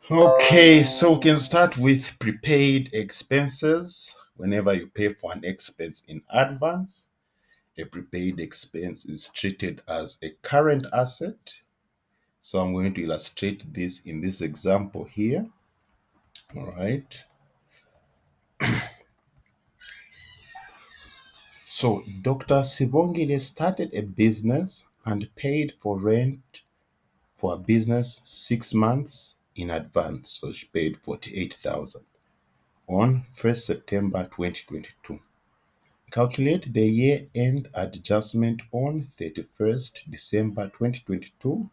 Okay, so we can start with prepaid expenses. Whenever you pay for an expense in advance, a prepaid expense is treated as a current asset. So I'm going to illustrate this in this example here. All right. So Dr. Sibongile started a business and paid for rent for a business 6 months in advance. So she paid 48,000 on 1st September 2022. Calculate the year-end adjustment on 31st December 2022.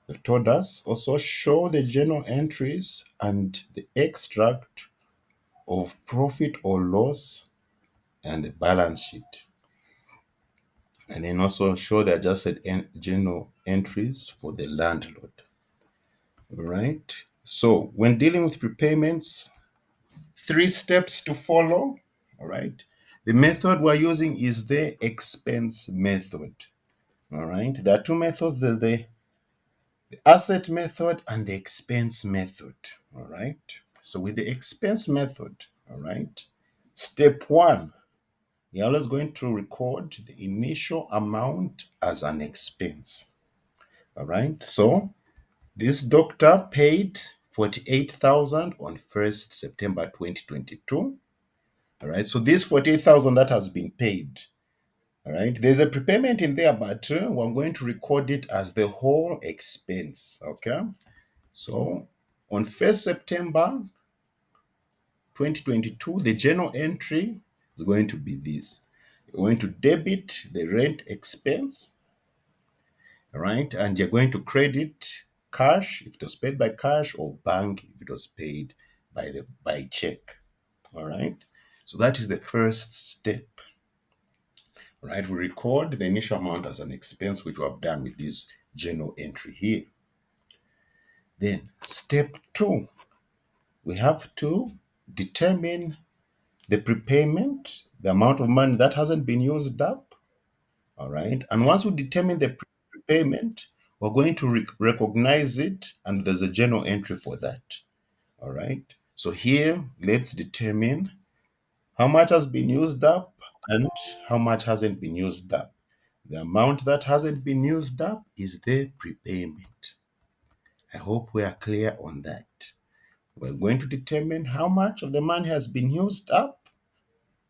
They've told us also show the journal entries and the extract of profit or loss and the balance sheet. And then also show the adjusted journal entries for the landlord. All right. So when dealing with prepayments, 3 steps to follow. All right. The method we're using is the expense method. All right. There are two methods. There's the asset method and the expense method. All right. So with the expense method, all right, step one, you're always going to record the initial amount as an expense. All right. So this doctor paid 48,000 on 1st September 2022. All right. So this 48,000 that has been paid. All right. There's a prepayment in there, but we're going to record it as the whole expense. Okay. So on 1st September 2022, the journal entry is going to be this. You're going to debit the rent expense, all right? And you're going to credit cash if it was paid by cash, or bank if it was paid by check. All right. So that is the first step. All right. We record the initial amount as an expense, which we have done with this journal entry here. Then step two, we have to determine the prepayment, the amount of money that hasn't been used up. All right. And once we determine the prepayment, we're going to recognize it, and there's a journal entry for that. All right. So here, let's determine how much has been used up and how much hasn't been used up. The amount that hasn't been used up is the prepayment. I hope we are clear on that. We're going to determine how much of the money has been used up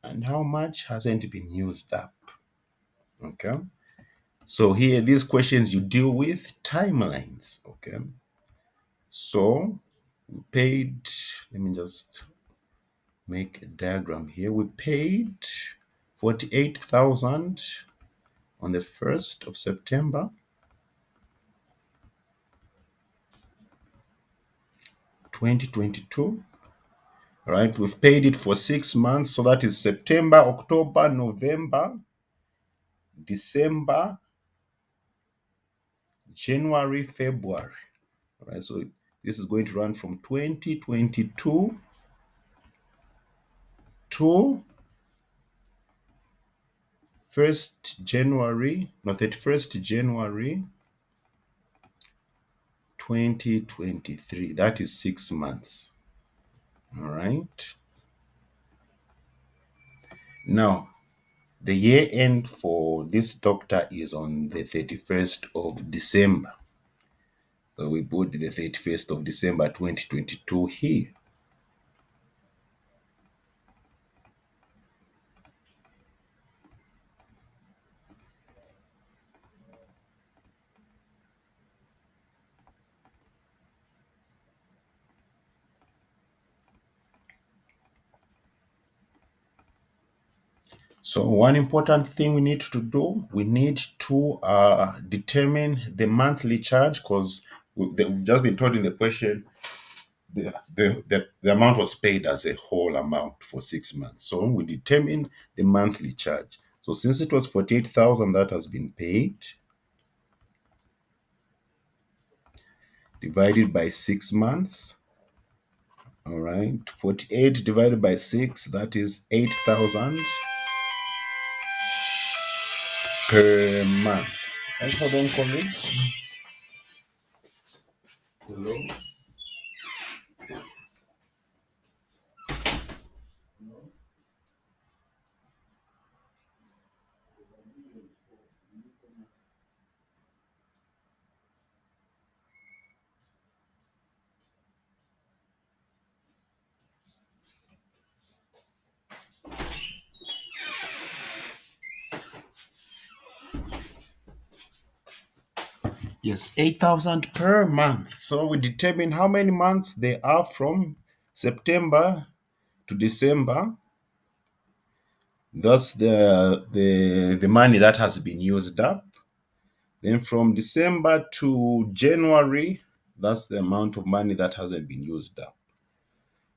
and how much hasn't been used up. Okay. So here, these questions you deal with timelines. Okay. So we paid, let me just make a diagram here. We paid 48,000 on the 1st of September 2022. All right. We've paid it for 6 months. So that is September, October, November, December, January, February. All right. So this is going to run from 2022 to 31st January 2023. That is 6 months. All right. Now, the year end for this doctor is on the 31st of December. So we put the 31st of December 2022 here. So one important thing we need to do, we need to determine the monthly charge, because we've just been told in the question the amount was paid as a whole amount for 6 months. So we determine the monthly charge. So since it was 48,000 that has been paid, divided by 6 months. All right. 48 divided by 6, that is 8,000 per month. Let's hold on, colleagues. Hello. Yes, 8,000 per month. So we determine how many months they are from September to December. That's the money that has been used up. Then from December to January, that's the amount of money that hasn't been used up.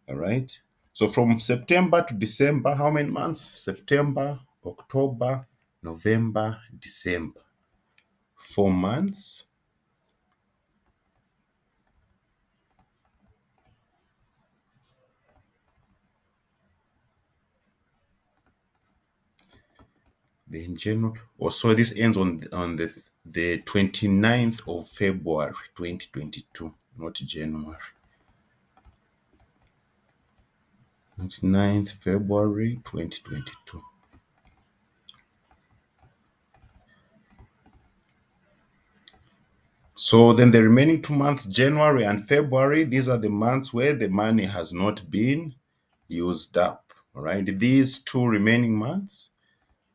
All right. So from September to December, how many months? September, October, November, December. 4 months. Then January. Oh, so this ends on the 29th of February 2022, not January. 29th February 2022. So then the remaining 2 months, January and February, these are the months where the money has not been used up. All right. These two remaining months,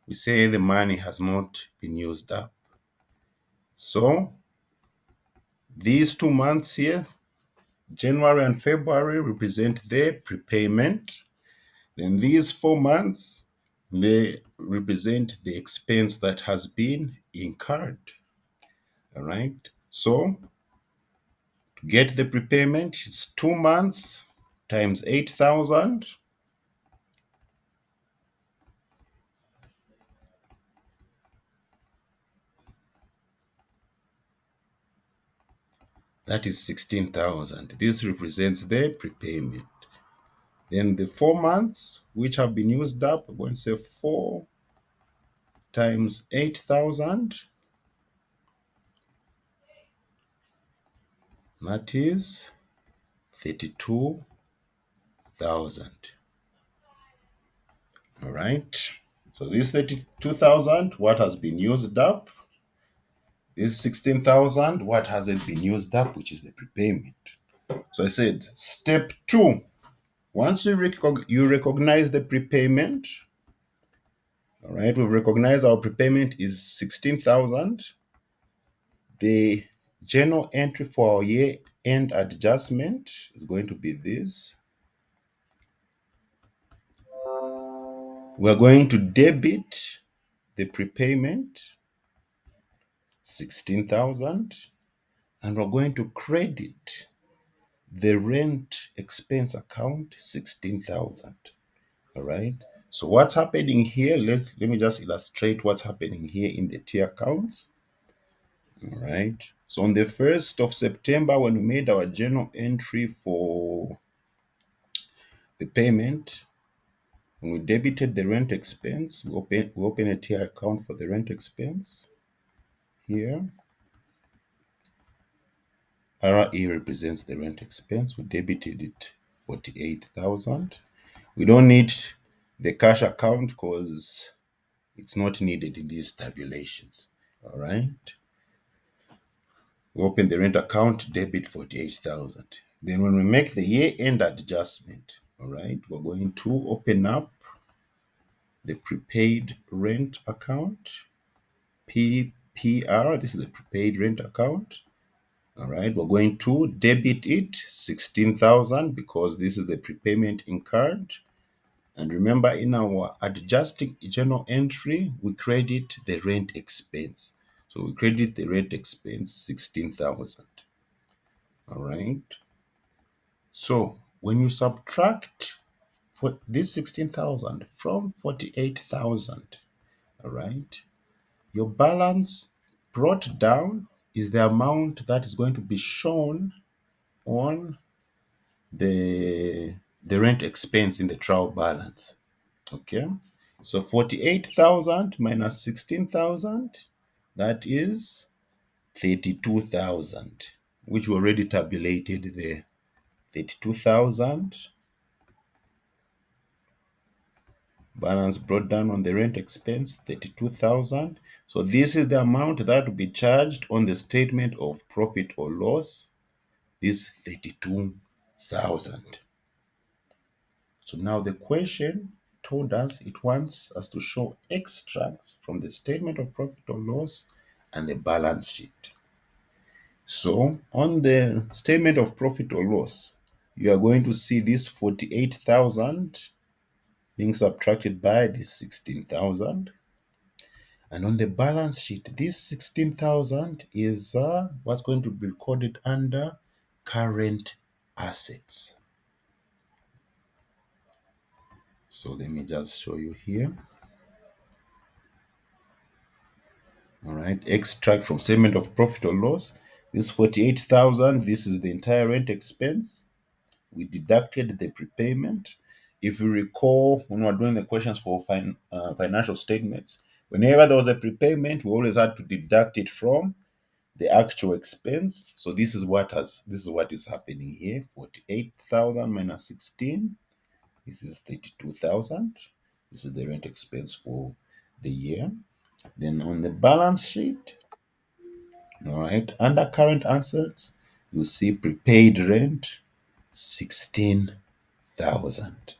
we say the money has not been used up. So these 2 months here, January and February, represent the prepayment. Then these 4 months, they represent the expense that has been incurred. All right. So to get the prepayment, it's 2 months times 8,000. That is 16,000. This represents the prepayment. Then the 4 months which have been used up, we're going to say 4 times 8,000. That is 32,000. All right. So this 32,000, what has been used up? This 16,000, what hasn't been used up, which is the prepayment. So I said, step two, once you recognize the prepayment, all right, we've recognized our prepayment is 16,000. The journal entry for our year end adjustment is going to be this. We're going to debit the prepayment, 16,000, and we're going to credit the rent expense account, 16,000. All right. So what's happening here? Let me just illustrate what's happening here in the T accounts. All right. So on the 1st of September, when we made our journal entry for the payment, when we debited the rent expense, we open a T account for the rent expense here. RE represents the rent expense. We debited it 48,000. We don't need the cash account because it's not needed in these tabulations. All right. We open the rent account, debit 48,000. Then when we make the year-end adjustment, all right, we're going to open up the prepaid rent account, PPR. This is the prepaid rent account. All right, we're going to debit it 16,000 because this is the prepayment incurred. And remember, in our adjusting journal entry, we credit the rent expense. So we credit the rent expense 16,000. All right. So when you subtract for this 16,000 from 48,000, all right, your balance brought down is the amount that is going to be shown on the rent expense in the trial balance. Okay. So 48,000 minus 16,000, that is 32,000, which we already tabulated there. 32,000 balance brought down on the rent expense, 32,000. So this is the amount that will be charged on the statement of profit or loss, this 32,000. So now the question told us it wants us to show extracts from the statement of profit or loss and the balance sheet. So on the statement of profit or loss, you are going to see this 48,000 being subtracted by this 16,000. And on the balance sheet, this 16,000 is what's going to be recorded under current assets. So let me just show you here. All right, extract from statement of profit or loss. This 48,000, this is the entire rent expense. We deducted the prepayment. If you recall, when we were doing the questions for financial statements, whenever there was a prepayment, we always had to deduct it from the actual expense. So this is what is happening here. 48,000 minus 16. This is 32,000. This is the rent expense for the year. Then on the balance sheet, all right, under current assets, you see prepaid rent 16,000.